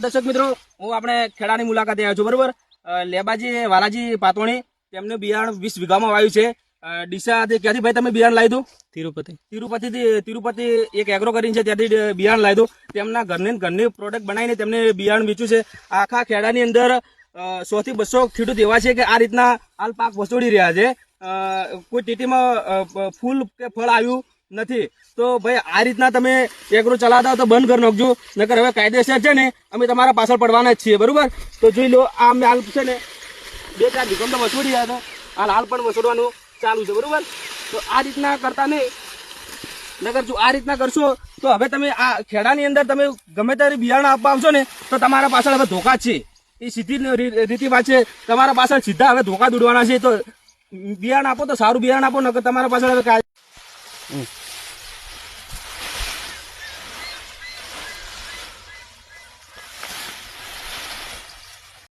દર્શક મિત્રો, હું આપણે ખેડાની મુલાકાતે આવ્યો છું. બરોબર, લેબાજી વાલાજી પાતોણી તેમનું બિયારણ 20 વીઘામાં વાવ્યું છે. ડીસાથી ક્યાંથી ભાઈ તમે બિયારણ લાવી દઉં? તિરુપતિ એક એગ્રો કરીને છે, ત્યાંથી બિયારણ લાવી દઉં. તેમના ઘરની પ્રોડક્ટ બનાવીને તેમને બિયારણ વેચ્યું છે. આખા ખેડાની અંદર 100 થી 200 ખેડૂત એવા છે કે આ રીતના હાલ પાક વસોડી રહ્યા છે. કોઈ ટીટીમાં ફૂલ કે ફળ આવ્યું નથી. તો ભાઈ આ રીતના તમે એગ્રો ચલાવતા હો તો બંધ કરી નાખજો, નકર હવે કાયદેસર છે ને અમે તમારા પાછળ પડવાના જ છીએ. બરોબર, તો જોઈ લો, આ અમે હાલ છે ને 2-4 વીઘા તો વસોડી રહ્યા હતા, હાલ પણ વસોડવાનું ચાલુ છે. બરોબર, તો આ રીતના કરતા નહીં, નકર જો આ રીતના કરશો તો હવે તમે આ ખેડાની અંદર તમે ગમે ત્યારે બિયારણ આપવા આવશો ને તો તમારા પાછળ હવે ધોકા છે. એ સીધી રીતિ વાત છે, તમારા પાછળ સીધા હવે ધોકા દોડવાના છે. તો બિયારણ આપો તો સારું બિયારણ આપો, નકર તમારા પાછળ હવે